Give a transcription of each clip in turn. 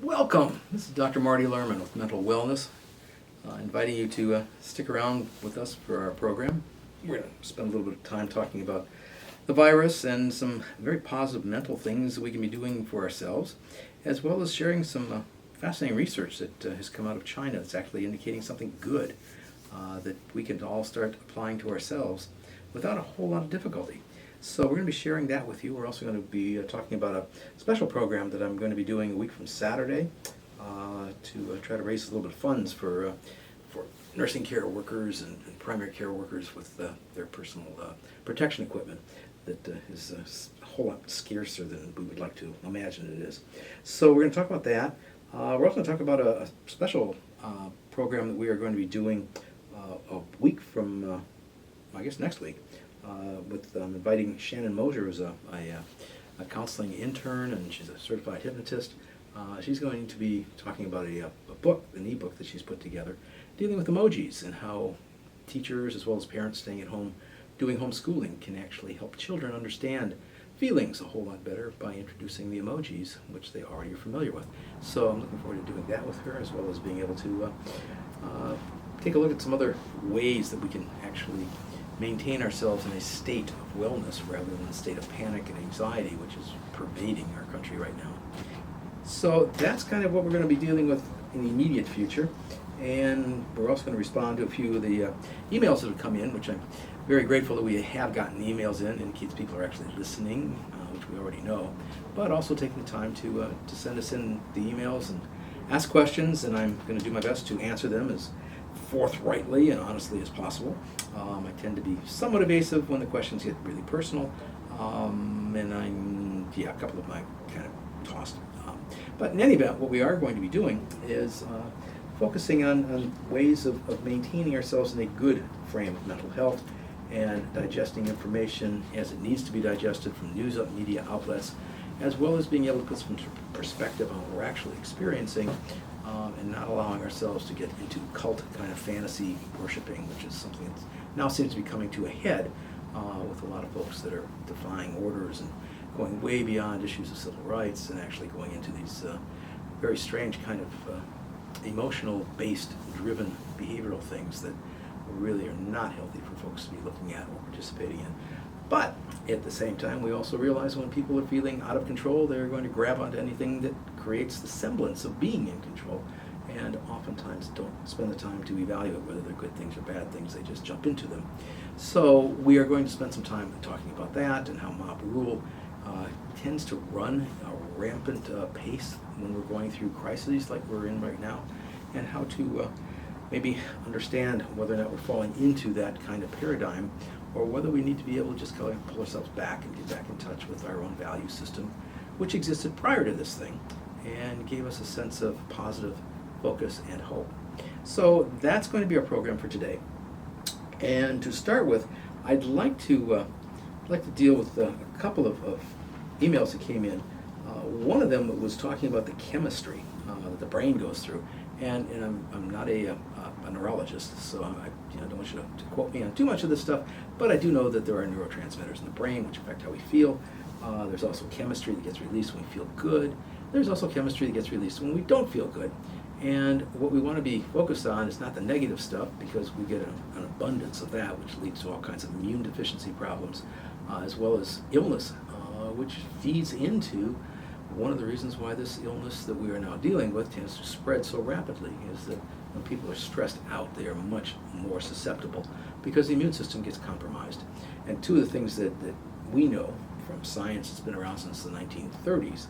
Welcome. This is Dr. Marty Lerman with Mental Wellness, inviting you to stick around with us for our program. We're going to spend a little bit of time talking about the virus and some very positive mental things that we can be doing for ourselves, as well as sharing some fascinating research that has come out of China that's actually indicating something good that we can all start applying to ourselves without a whole lot of difficulty. So we're going to be sharing that with you. We're also going to be talking about a special program that I'm going to be doing a week from Saturday to try to raise a little bit of funds for nursing care workers and primary care workers with their personal protection equipment that is a whole lot scarcer than we would like to imagine it is. So we're going to talk about that. We're also going to talk about a special program that we are going to be doing a week from, I guess next week. With inviting Shannon Mosier, who's a counseling intern, and she's a certified hypnotist. She's going to be talking about a book, an e-book that she's put together, dealing with emojis and how teachers as well as parents staying at home doing homeschooling can actually help children understand feelings a whole lot better by introducing the emojis, which they already are familiar with. So I'm looking forward to doing that with her, as well as being able to take a look at some other ways that we can actually maintain ourselves in a state of wellness rather than a state of panic and anxiety, which is pervading our country right now. So that's kind of what we're going to be dealing with in the immediate future. And we're also going to respond to a few of the emails that have come in, which I'm very grateful that we have gotten emails in. It indicates people are actually listening, which we already know, but also taking the time to send us in the emails and ask questions, and I'm going to do my best to answer them as forthrightly and honestly as possible. I tend to be somewhat evasive when the questions get really personal, and a couple of them I kind of tossed. But in any event, what we are going to be doing is focusing on ways of maintaining ourselves in a good frame of mental health and digesting information as it needs to be digested from news media outlets, as well as being able to put some perspective on what we're actually experiencing, and not allowing ourselves to get into cult kind of fantasy worshiping, which is something that now seems to be coming to a head with a lot of folks that are defying orders and going way beyond issues of civil rights and actually going into these very strange kind of emotional-based, driven behavioral things that really are not healthy for folks to be looking at or participating in. But at the same time, we also realize when people are feeling out of control, they're going to grab onto anything that creates the semblance of being in control, and oftentimes don't spend the time to evaluate whether they're good things or bad things. They just jump into them. So we are going to spend some time talking about that and how mob rule tends to run a rampant pace when we're going through crises like we're in right now, and how to maybe understand whether or not we're falling into that kind of paradigm, or whether we need to be able to just kind of pull ourselves back and get back in touch with our own value system, which existed prior to this thing and gave us a sense of positive focus and hope. So that's going to be our program for today. And to start with, I'd like to deal with a couple of emails that came in. One of them was talking about the chemistry that the brain goes through. And I'm not a neurologist, so I don't want you to quote me on too much of this stuff, but I do know that there are neurotransmitters in the brain which affect how we feel. There's also chemistry that gets released when we feel good. There's also chemistry that gets released when we don't feel good. And what we want to be focused on is not the negative stuff, because we get an abundance of that, which leads to all kinds of immune deficiency problems, as well as illness, which feeds into one of the reasons why this illness that we are now dealing with tends to spread so rapidly, is that when people are stressed out, they are much more susceptible because the immune system gets compromised. And two of the things that we know from science that's been around since the 1930s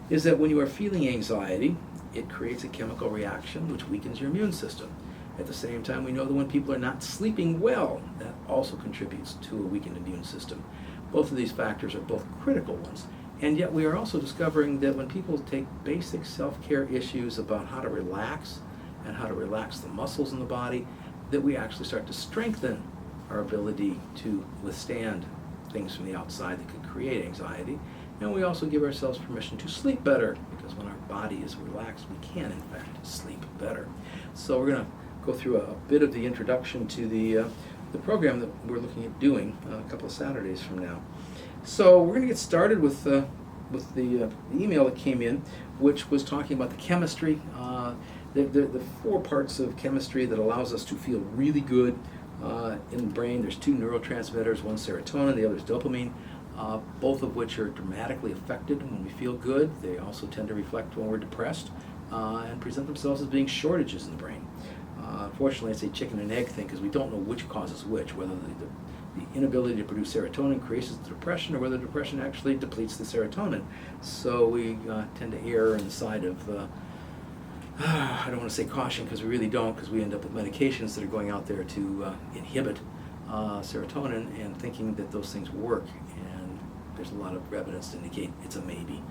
is that when you are feeling anxiety, it creates a chemical reaction which weakens your immune system. At the same time, we know that when people are not sleeping well, that also contributes to a weakened immune system. Both of these factors are both critical ones. And yet we are also discovering that when people take basic self-care issues about how to relax and how to relax the muscles in the body, that we actually start to strengthen our ability to withstand things from the outside that could create anxiety. And we also give ourselves permission to sleep better, because when our body is relaxed, we can in fact sleep better. So we're going to go through a bit of the introduction to the program that we're looking at doing a couple of Saturdays from now. So we're going to get started with with the email that came in, which was talking about the chemistry, the four parts of chemistry that allows us to feel really good in the brain. There's two neurotransmitters, one serotonin, the other is dopamine, both of which are dramatically affected when we feel good. They also tend to reflect when we're depressed and present themselves as being shortages in the brain. Unfortunately, it's a chicken and egg thing because we don't know which causes which, whether the inability to produce serotonin creates the depression or whether depression actually depletes the serotonin. So we tend to err on the side of, I don't want to say caution because we really don't, because we end up with medications that are going out there to inhibit serotonin and thinking that those things work. And there's a lot of evidence to indicate it's a maybe.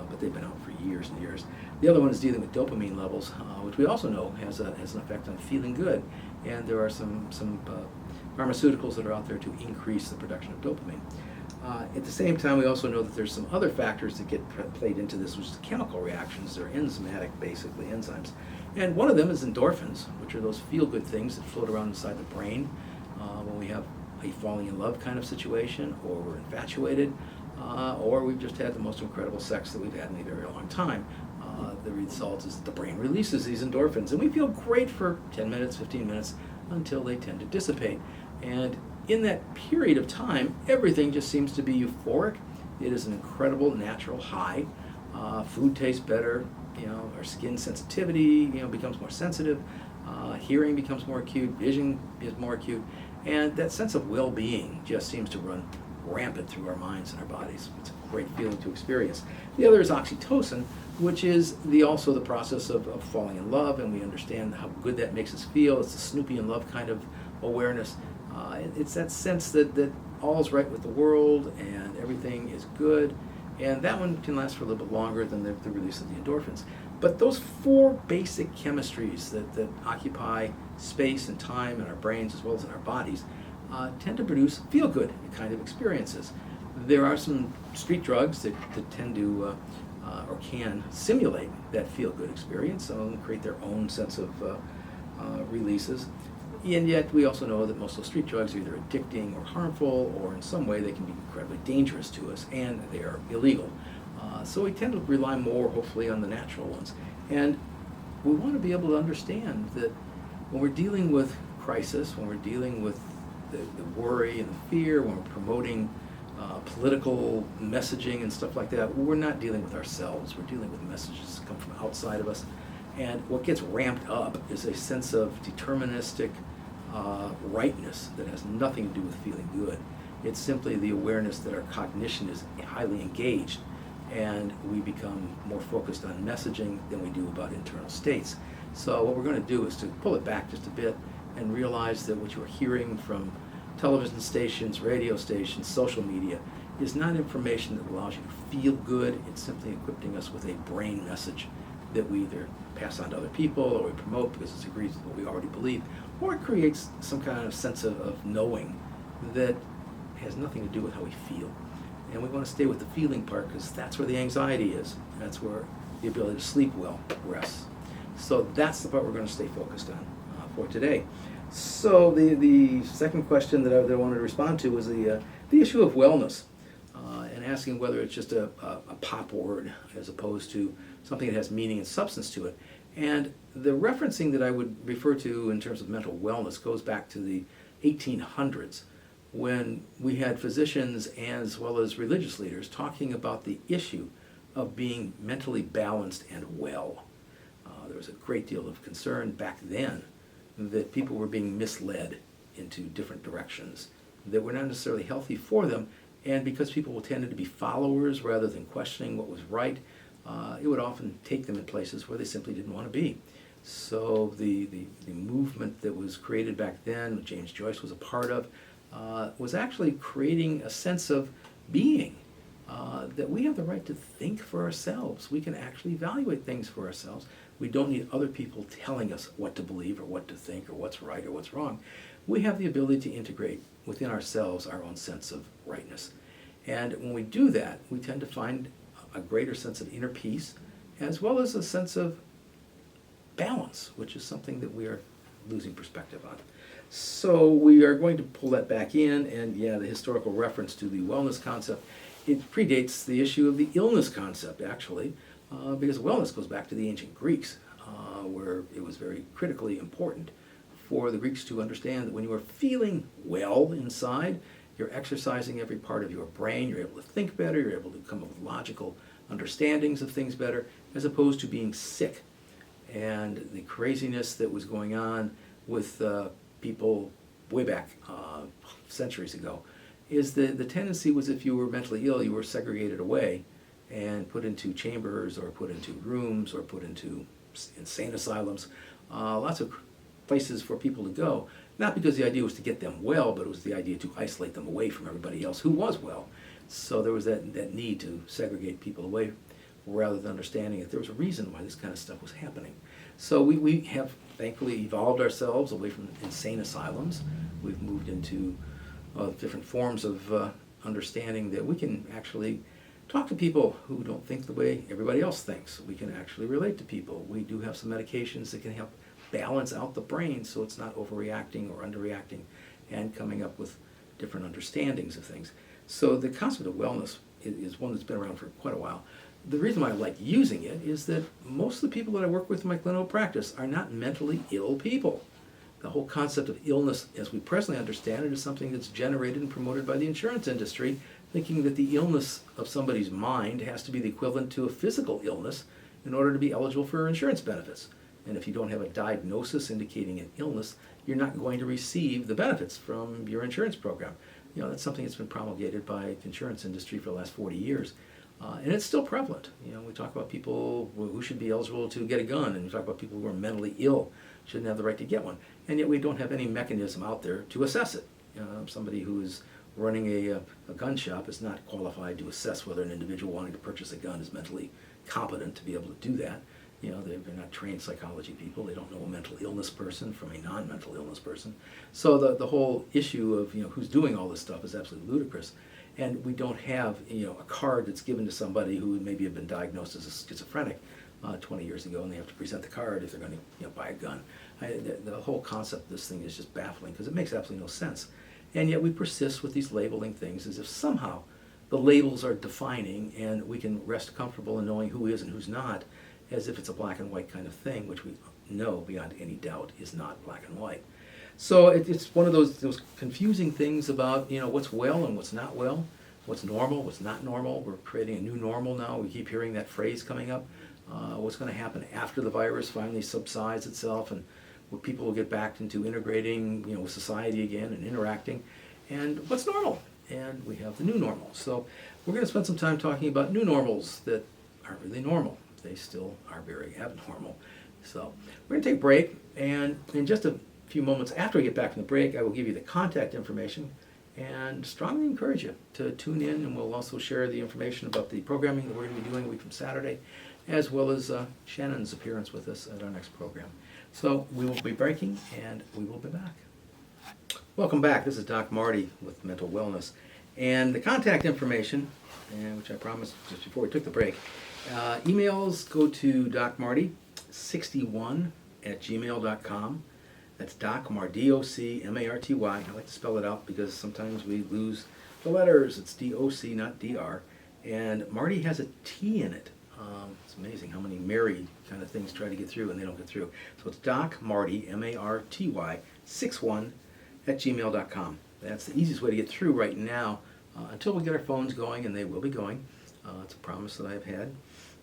But they've been out for years and years. The other one is dealing with dopamine levels, which we also know has an effect on feeling good. And there are some pharmaceuticals that are out there to increase the production of dopamine. At the same time, we also know that there's some other factors that get played into this, which is chemical reactions. They're enzymatic, basically, enzymes. And one of them is endorphins, which are those feel-good things that float around inside the brain when we have a falling in love kind of situation, or we're infatuated, or we've just had the most incredible sex that we've had in a very long time. The result is that the brain releases these endorphins, and we feel great for 10 minutes, 15 minutes, until they tend to dissipate. And in that period of time, everything just seems to be euphoric. It is an incredible natural high. Food tastes better, our skin sensitivity, becomes more sensitive. Hearing becomes more acute, vision is more acute, and that sense of well-being just seems to run rampant through our minds and our bodies. It's a great feeling to experience. The other is oxytocin, which is also the process of falling in love, and we understand how good that makes us feel. It's the Snoopy in love kind of awareness. It's that sense that all's right with the world and everything is good, and that one can last for a little bit longer than the release of the endorphins. But those four basic chemistries that occupy space and time in our brains as well as in our bodies tend to produce feel-good kind of experiences. There are some street drugs that tend to or can simulate that feel-good experience and create their own sense of releases. And yet we also know that most of those street drugs are either addicting or harmful, or in some way they can be incredibly dangerous to us, and they are illegal. So we tend to rely more, hopefully, on the natural ones. And we want to be able to understand that when we're dealing with crisis, when we're dealing with the worry and the fear, when we're promoting political messaging and stuff like that, we're not dealing with ourselves. We're dealing with messages that come from outside of us. And what gets ramped up is a sense of deterministic rightness that has nothing to do with feeling good. It's simply the awareness that our cognition is highly engaged, and we become more focused on messaging than we do about internal states. So what we're going to do is to pull it back just a bit and realize that what you're hearing from television stations, radio stations, social media is not information that allows you to feel good. It's simply equipping us with a brain message that we either pass on to other people or we promote because it agrees with what we already believe, or it creates some kind of sense of knowing that has nothing to do with how we feel. And we want to stay with the feeling part because that's where the anxiety is. That's where the ability to sleep well rests. So that's the part we're going to stay focused on for today. So the second question that I wanted to respond to was the issue of wellness, and asking whether it's just a pop word as opposed to something that has meaning and substance to it. And the referencing that I would refer to in terms of mental wellness goes back to the 1800s, when we had physicians as well as religious leaders talking about the issue of being mentally balanced and well. There was a great deal of concern back then that people were being misled into different directions that were not necessarily healthy for them, and because people tended to be followers rather than questioning what was right, it would often take them in places where they simply didn't want to be. So the movement that was created back then, James Joyce was a part of, was actually creating a sense of being, that we have the right to think for ourselves. We can actually evaluate things for ourselves. We don't need other people telling us what to believe or what to think or what's right or what's wrong. We have the ability to integrate within ourselves our own sense of rightness. And when we do that, we tend to find a greater sense of inner peace, as well as a sense of balance, which is something that we are losing perspective on. So we are going to pull that back in, and the historical reference to the wellness concept it predates the issue of the illness concept, actually, because wellness goes back to the ancient Greeks, where it was very critically important for the Greeks to understand that when you are feeling well inside, you're exercising every part of your brain, you're able to think better, you're able to come up with logical understandings of things better, as opposed to being sick. And the craziness that was going on with people way back centuries ago is the tendency was if you were mentally ill, you were segregated away and put into chambers or put into rooms or put into insane asylums, lots of places for people to go, not because the idea was to get them well, but it was the idea to isolate them away from everybody else who was well. So there was that need to segregate people away rather than understanding that there was a reason why this kind of stuff was happening. So we have thankfully evolved ourselves away from insane asylums. We've moved into different forms of understanding that we can actually talk to people who don't think the way everybody else thinks. We can actually relate to people. We do have some medications that can help balance out the brain so it's not overreacting or underreacting and coming up with different understandings of things. So the concept of wellness is one that's been around for quite a while. The reason why I like using it is that most of the people that I work with in my clinical practice are not mentally ill people. The whole concept of illness, as we presently understand it, is something that's generated and promoted by the insurance industry, thinking that the illness of somebody's mind has to be the equivalent to a physical illness in order to be eligible for insurance benefits. And if you don't have a diagnosis indicating an illness, you're not going to receive the benefits from your insurance program. You know, that's something that's been promulgated by the insurance industry for the last 40 years. And it's still prevalent. You know, we talk about people who should be eligible to get a gun, and we talk about people who are mentally ill, shouldn't have the right to get one. And yet we don't have any mechanism out there to assess it. Somebody who is running a gun shop is not qualified to assess whether an individual wanting to purchase a gun is mentally competent to be able to do that. You know, they're not trained psychology people. They don't know a mental illness person from a non-mental illness person. So the whole issue of, you know, who's doing all this stuff is absolutely ludicrous. And we don't have, you know, a card that's given to somebody who maybe had been diagnosed as a schizophrenic 20 years ago, and they have to present the card if they're going to, you know, buy a gun. The whole concept of this thing is just baffling because it makes absolutely no sense. And yet we persist with these labeling things as if somehow the labels are defining and we can rest comfortable in knowing who is and who's not, as if it's a black and white kind of thing, which we know beyond any doubt is not black and white. So it's one of those confusing things about, you know, what's well and what's not well, what's normal, what's not normal. We're creating a new normal now. We keep hearing that phrase coming up. What's going to happen after the virus finally subsides itself and where people will get back into integrating, you know, with society again and interacting, and what's normal. And we have the new normal. So we're going to spend some time talking about new normals that aren't really normal. They still are very abnormal. So we're going to take a break, and in just a few moments after we get back from the break, I will give you the contact information and strongly encourage you to tune in, and we'll also share the information about the programming that we're going to be doing a week from Saturday, as well as Shannon's appearance with us at our next program. So we will be breaking, and we will be back. Welcome back. This is Doc Marty with Mental Wellness. And the contact information, which I promised just before we took the break, emails go to docmarty61@gmail.com. That's Doc Marty, D-O-C-M-A-R-T-Y. I like to spell it out because sometimes we lose the letters. It's D-O-C, not D-R. And Marty has a T in it. It's amazing how many Mary kind of things try to get through and they don't get through. So it's Doc Marty, M-A-R-T-Y, 61@gmail.com. That's the easiest way to get through right now until we get our phones going, and they will be going. It's a promise that I've had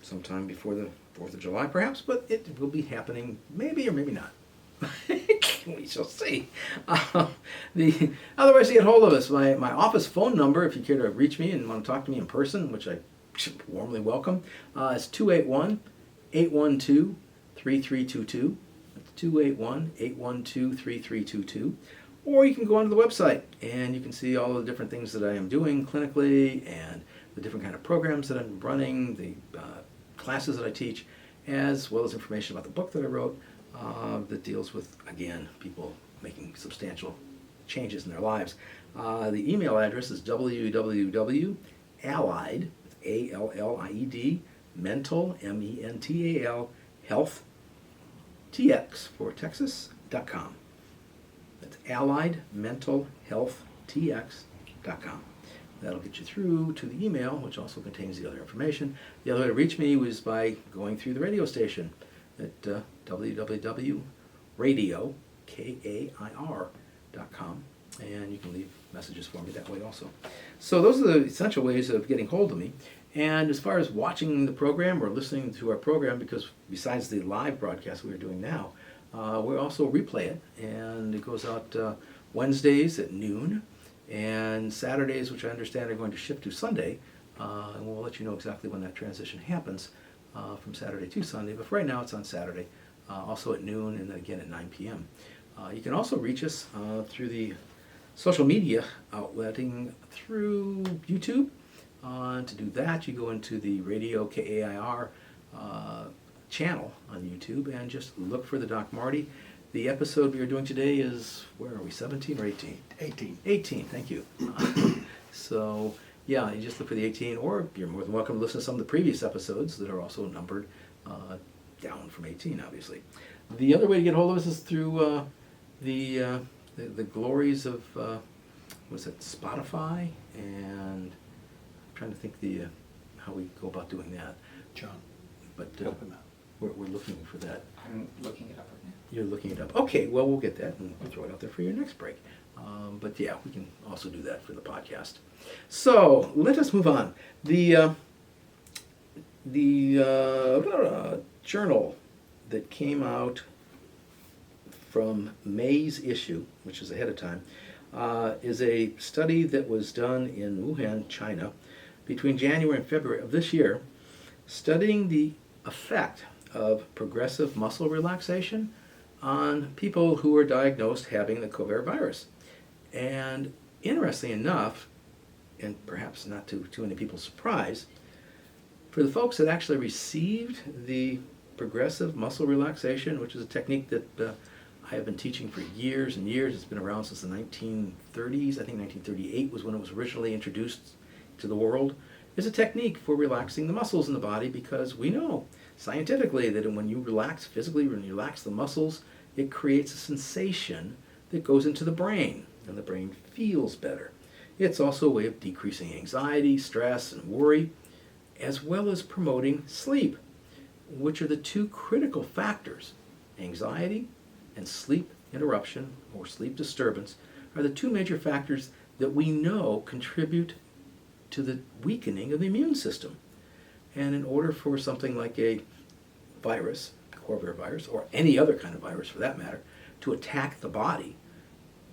sometime before the 4th of July perhaps, but it will be happening maybe or maybe not. We shall see. Other ways to get hold of us, my office phone number, if you care to reach me and want to talk to me in person, which I warmly welcome, is 281-812-3322. That's 281-812-3322. Or you can go onto the website and you can see all the different things that I am doing clinically and the different kind of programs that I'm running, the classes that I teach, as well as information about the book that I wrote that deals with, again, people making substantial changes in their lives. The email address is www.allied, A-L-L-I-E-D, mental, M-E-N-T-A-L, health, TX for Texas.com. That's allied mental health TX.com. That'll get you through to the email, which also contains the other information. The other way to reach me was by going through the radio station at www.radio.kair.com, and you can leave messages for me that way also. So those are the essential ways of getting hold of me. And as far as watching the program or listening to our program, because besides the live broadcast we're doing now, we also replay it, and it goes out Wednesdays at noon, and Saturdays, which I understand are going to shift to Sunday, and we'll let you know exactly when that transition happens from Saturday to Sunday, but for right now it's on Saturday, also at noon, and then again at 9 p.m. You can also reach us through the social media outletting through YouTube. To do that, you go into the Radio KAIR channel on YouTube and just look for the Doc Marty. The episode we are doing today is, where are we, 17 or 18? 18. 18, thank you. So, yeah, you just look for the 18, or you're more than welcome to listen to some of the previous episodes that are also numbered down from 18, obviously. The other way to get hold of us is through the glories of, was it Spotify? And I'm trying to think how we go about doing that. John, But help him out. we're looking for that. I'm looking it up right now. You're looking it up. Okay, well, we'll get that and we'll throw it out there for your next break. But yeah, we can also do that for the podcast. So let us move on. The journal that came out from May's issue, which is ahead of time, is a study that was done in Wuhan, China, between January and February of this year, studying the effect of progressive muscle relaxation on people who are diagnosed having the COVID virus. And interestingly enough, and perhaps not to too many people's surprise, for the folks that actually received the progressive muscle relaxation, which is a technique that I have been teaching for years and years. It's been around since the 1930s. I think 1938 was when it was originally introduced to the world. It's a technique for relaxing the muscles in the body, because we know scientifically that when you relax physically, when you relax the muscles, it creates a sensation that goes into the brain, and the brain feels better. It's also a way of decreasing anxiety, stress, and worry, as well as promoting sleep, which are the two critical factors. Anxiety and sleep interruption or sleep disturbance are the two major factors that we know contribute to the weakening of the immune system. And in order for something like a virus, virus, or any other kind of virus for that matter, to attack the body,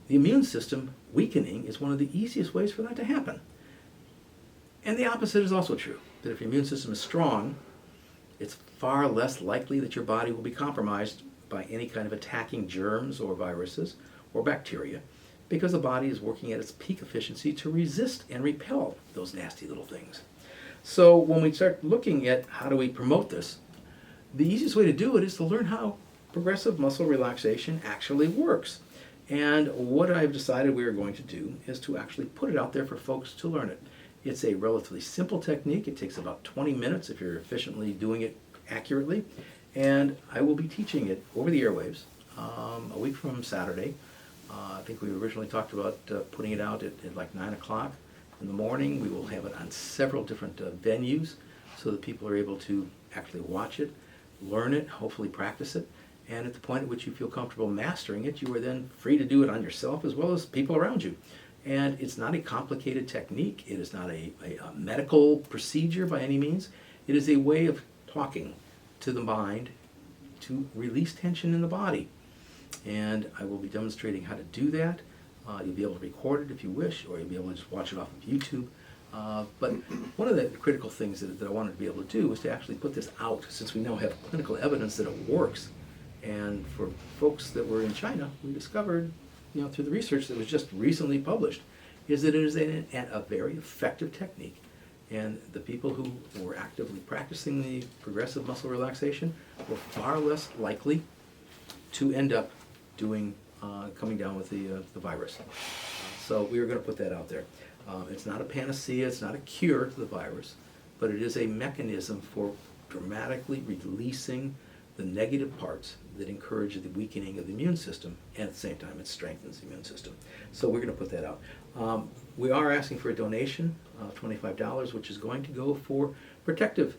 the immune system weakening is one of the easiest ways for that to happen. And the opposite is also true, that if your immune system is strong, it's far less likely that your body will be compromised by any kind of attacking germs or viruses or bacteria, because the body is working at its peak efficiency to resist and repel those nasty little things. So when we start looking at how do we promote this, the easiest way to do it is to learn how progressive muscle relaxation actually works. And what I've decided we are going to do is to actually put it out there for folks to learn it. It's a relatively simple technique. It takes about 20 minutes if you're efficiently doing it accurately. And I will be teaching it over the airwaves a week from Saturday. I think we originally talked about putting it out at like 9 o'clock in the morning. We will have it on several different venues so that people are able to actually watch it, learn it, hopefully practice it. And at the point at which you feel comfortable mastering it, you are then free to do it on yourself as well as people around you. And it's not a complicated technique. It is not a medical procedure by any means. It is a way of talking to the mind to release tension in the body. And I will be demonstrating how to do that. You'll be able to record it if you wish, or you'll be able to just watch it off of YouTube. But one of the critical things that I wanted to be able to do was to actually put this out, since we now have clinical evidence that it works. And for folks that were in China, we discovered, through the research that was just recently published, is that it is a very effective technique. And the people who were actively practicing the progressive muscle relaxation were far less likely to end up coming down with the virus. So we are going to put that out there. It's not a panacea, it's not a cure to the virus, but it is a mechanism for dramatically releasing the negative parts that encourage the weakening of the immune system, and at the same time it strengthens the immune system. So we're going to put that out. We are asking for a donation of $25, which is going to go for protective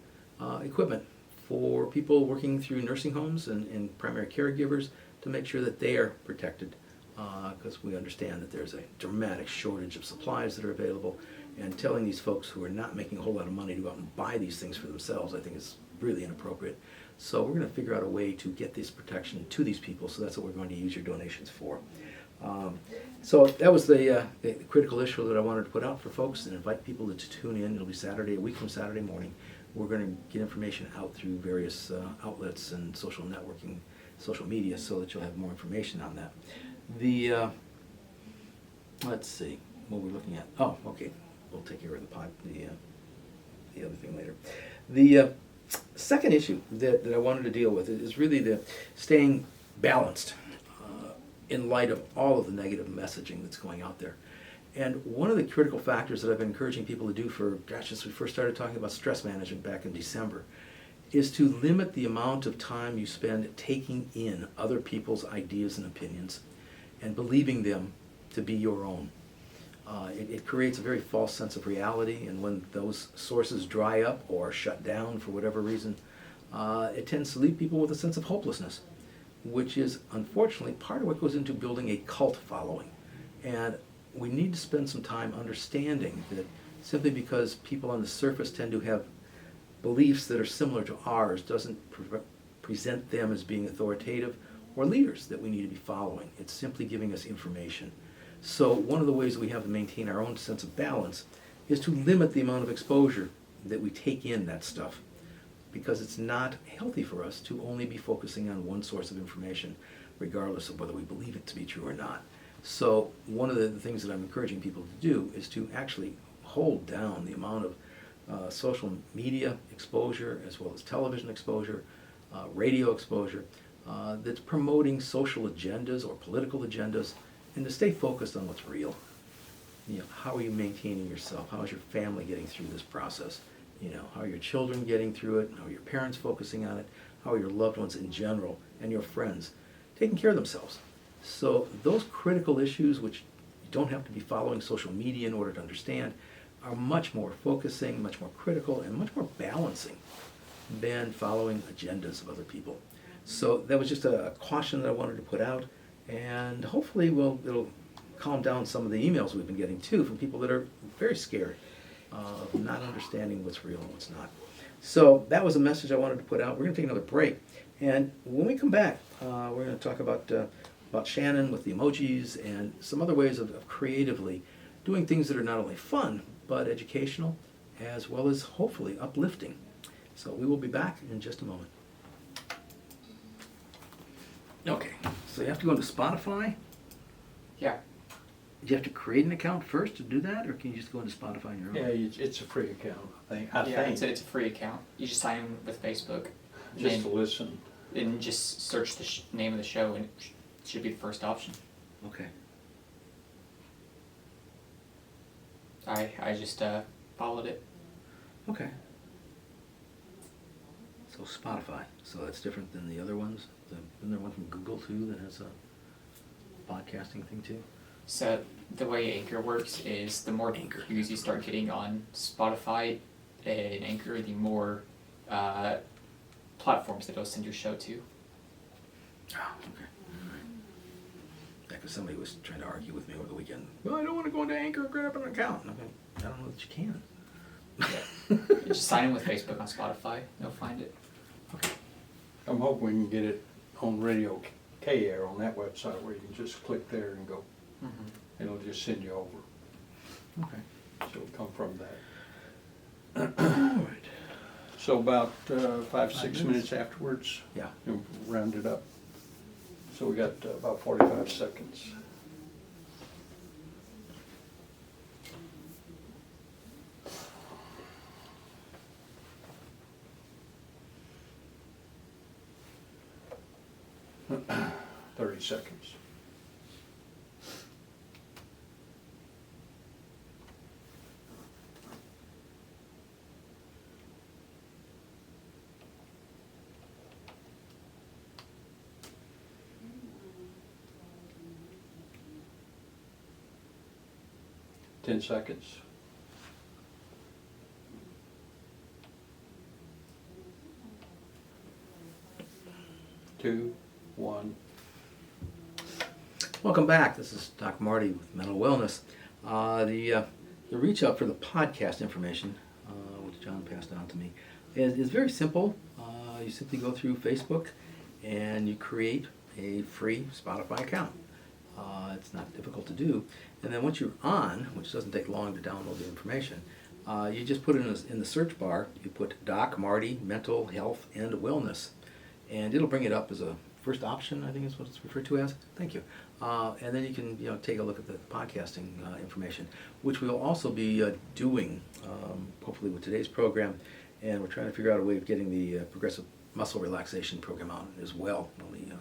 equipment for people working through nursing homes and primary caregivers to make sure that they are protected, because we understand that there's a dramatic shortage of supplies that are available, and telling these folks who are not making a whole lot of money to go out and buy these things for themselves, I think is really inappropriate. So we're going to figure out a way to get this protection to these people, so that's what we're going to use your donations for. So that was the critical issue that I wanted to put out for folks and invite people to tune in. It'll be Saturday, a week from Saturday morning. We're going to get information out through various outlets and social networking, social media, so that you'll have more information on that. Let's see, what we're looking at. Oh, okay, we'll take care of the other thing later. The second issue that I wanted to deal with is really the staying balanced in light of all of the negative messaging that's going out there. And one of the critical factors that I've been encouraging people to do since we first started talking about stress management back in December, is to limit the amount of time you spend taking in other people's ideas and opinions and believing them to be your own. It creates a very false sense of reality, and when those sources dry up or shut down for whatever reason, it tends to leave people with a sense of hopelessness, which is unfortunately part of what goes into building a cult following. And we need to spend some time understanding that simply because people on the surface tend to have beliefs that are similar to ours doesn't present them as being authoritative or leaders that we need to be following. It's simply giving us information. So one of the ways we have to maintain our own sense of balance is to limit the amount of exposure that we take in that stuff, because it's not healthy for us to only be focusing on one source of information, regardless of whether we believe it to be true or not. So one of the things that I'm encouraging people to do is to actually hold down the amount of social media exposure, as well as television exposure, radio exposure, that's promoting social agendas or political agendas, and to stay focused on what's real. How are you maintaining yourself? How is your family getting through this process? How are your children getting through it? How are your parents focusing on it? How are your loved ones in general and your friends taking care of themselves? So those critical issues, which you don't have to be following social media in order to understand, are much more focusing, much more critical, and much more balancing than following agendas of other people. So that was just a caution that I wanted to put out, and hopefully it'll calm down some of the emails we've been getting too from people that are very scared of not understanding what's real and what's not. So that was a message I wanted to put out. We're going to take another break, and when we come back, we're going to talk about Shannon with the emojis and some other ways of creatively doing things that are not only fun but educational, as well as hopefully uplifting. So we will be back in just a moment. Okay, so you have to go into Spotify? Yeah. Do you have to create an account first to do that, or can you just go into Spotify on your own? Yeah, it's a free account, I think. It's a free account. You just sign in with Facebook. Just to listen. And just search the name of the show, and it should be the first option. Okay. I just followed it. Okay. So Spotify. So that's different than the other ones? Isn't there one from Google too that has a podcasting thing too? So the way Anchor works is the more views you start getting on Spotify and Anchor, the more platforms that it'll send your show to. Oh, okay. Yeah, because somebody was trying to argue with me over the weekend. Well, I don't want to go into Anchor and grab up an account. And I'm like, I don't know that you can. Yeah. You just sign in with Facebook on Spotify. They'll find it. Okay. I'm hoping we can get it on Radio K-Air on that website where you can just click there and go. Mm-hmm. It'll just send you over. Okay. So it'll come from that. All right. So about 5-6 minutes. minutes afterwards, Yeah. you'll round it up. So we got about 45 seconds. Seconds. 10 seconds. 2, 1. Welcome back. This is Doc Marty with Mental Wellness. The reach out for the podcast information, which John passed on to me, is very simple. You simply go through Facebook and you create a free Spotify account. It's not difficult to do. And then once you're on, which doesn't take long to download the information, you just put it in the search bar, you put Doc Marty Mental Health and Wellness, and it'll bring it up as a first option, I think is what it's referred to as. Thank you. And then you can take a look at the podcasting information, which we'll also be doing, hopefully with today's program, and we're trying to figure out a way of getting the progressive muscle relaxation program out as well when we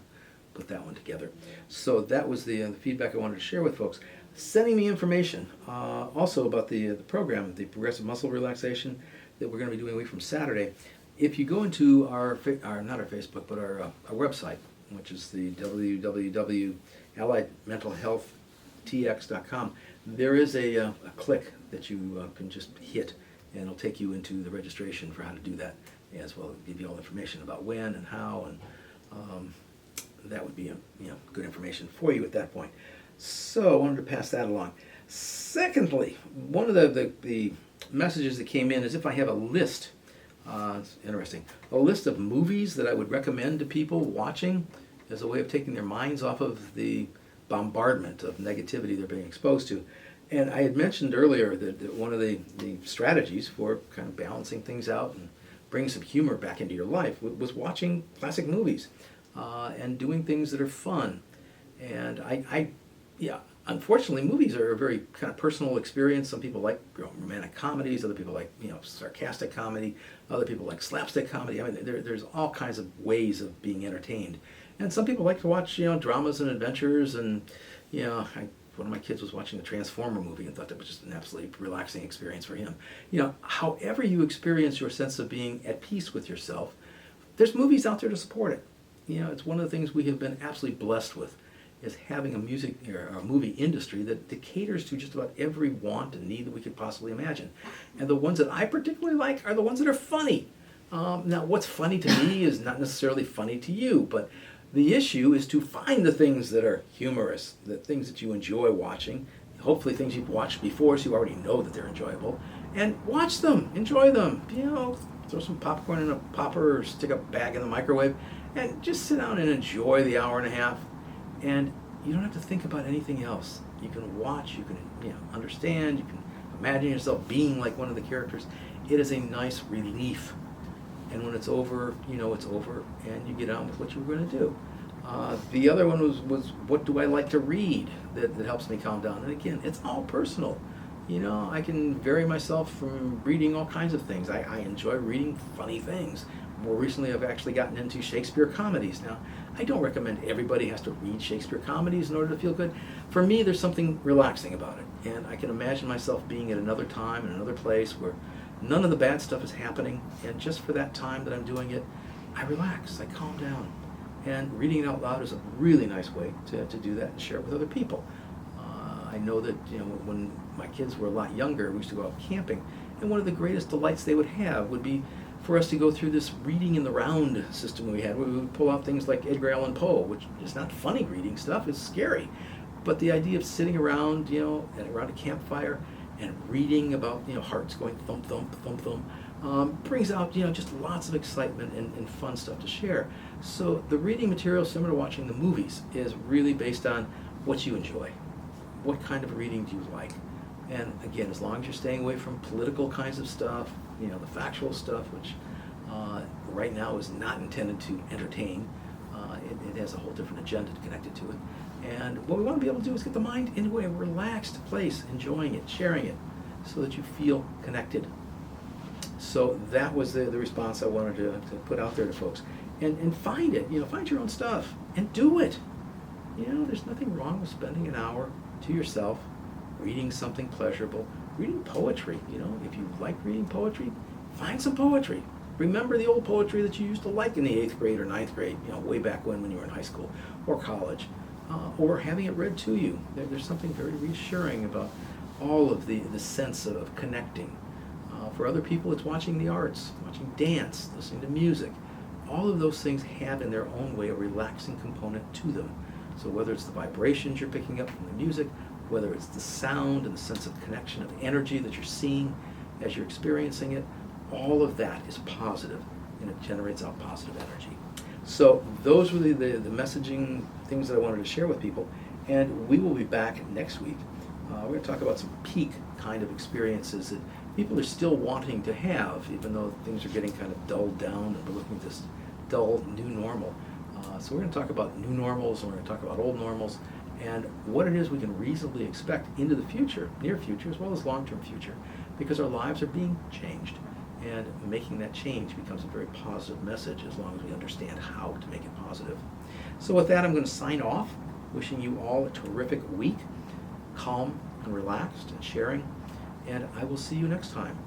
put that one together. So that was the feedback I wanted to share with folks. Sending me information also about the program, the progressive muscle relaxation that we're going to be doing a week from Saturday. If you go into our not our Facebook, but our website, which is the www.alliedmentalhealthtx.com, there is a click that you can just hit, and it'll take you into the registration for how to do that, as well as give you all the information about when and how, and that would be good information for you at that point. So I wanted to pass that along. Secondly, one of the messages that came in is if I have a list. It's interesting. A list of movies that I would recommend to people watching as a way of taking their minds off of the bombardment of negativity they're being exposed to. And I had mentioned earlier that one of the strategies for kind of balancing things out and bringing some humor back into your life was watching classic movies and doing things that are fun. And unfortunately, movies are a very kind of personal experience. Some people like romantic comedies. Other people like sarcastic comedy. Other people like slapstick comedy. I mean, there's all kinds of ways of being entertained. And some people like to watch dramas and adventures. And one of my kids was watching a Transformer movie and thought that was just an absolutely relaxing experience for him. However you experience your sense of being at peace with yourself, there's movies out there to support it. It's one of the things we have been absolutely blessed with, is having a music or a movie industry that caters to just about every want and need that we could possibly imagine. And the ones that I particularly like are the ones that are funny. Now, what's funny to me is not necessarily funny to you, but the issue is to find the things that are humorous, the things that you enjoy watching, hopefully things you've watched before so you already know that they're enjoyable, and watch them, enjoy them. Throw some popcorn in a popper or stick a bag in the microwave and just sit down and enjoy the hour and a half. And you don't have to think about anything else. You can watch, you can understand, you can imagine yourself being like one of the characters. It is a nice relief. And when it's over, it's over, and you get on with what you were going to do. The other one was what do I like to read that helps me calm down? And again, it's all personal. I can vary myself from reading all kinds of things. I enjoy reading funny things. More recently, I've actually gotten into Shakespeare comedies. Now, I don't recommend everybody has to read Shakespeare comedies in order to feel good. For me, there's something relaxing about it. And I can imagine myself being at another time, in another place where none of the bad stuff is happening. And just for that time that I'm doing it, I relax, I calm down. And reading it out loud is a really nice way to do that and share it with other people. I know that when my kids were a lot younger, we used to go out camping. And one of the greatest delights they would have would be for us to go through this reading in the round system we had, where we would pull out things like Edgar Allan Poe, which is not funny reading stuff, it's scary. But the idea of sitting around, around a campfire and reading about, hearts going thump, thump, thump, thump, brings out, just lots of excitement and fun stuff to share. So the reading material, similar to watching the movies, is really based on what you enjoy. What kind of reading do you like? And again, as long as you're staying away from political kinds of stuff, the factual stuff, which right now is not intended to entertain. It has a whole different agenda connected to it. And what we want to be able to do is get the mind into a relaxed place, enjoying it, sharing it, so that you feel connected. So that was the response I wanted to put out there to folks. And find it, find your own stuff and do it. There's nothing wrong with spending an hour to yourself, reading something pleasurable, reading poetry. If you like reading poetry, find some poetry. Remember the old poetry that you used to like in the 8th grade or 9th grade, way back when you were in high school or college, or having it read to you. There's something very reassuring about all of the sense of connecting. For other people, it's watching the arts, watching dance, listening to music. All of those things have in their own way a relaxing component to them. So whether it's the vibrations you're picking up from the music, whether it's the sound and the sense of connection of energy that you're seeing as you're experiencing it, all of that is positive, and it generates out positive energy. So those were the messaging things that I wanted to share with people, and we will be back next week. We're going to talk about some peak kind of experiences that people are still wanting to have, even though things are getting kind of dulled down and we're looking at this dull new normal. So we're going to talk about new normals, and we're going to talk about old normals, and what it is we can reasonably expect into the future, near future, as well as long-term future, because our lives are being changed, and making that change becomes a very positive message as long as we understand how to make it positive. So with that, I'm going to sign off, wishing you all a terrific week, calm and relaxed and sharing, and I will see you next time.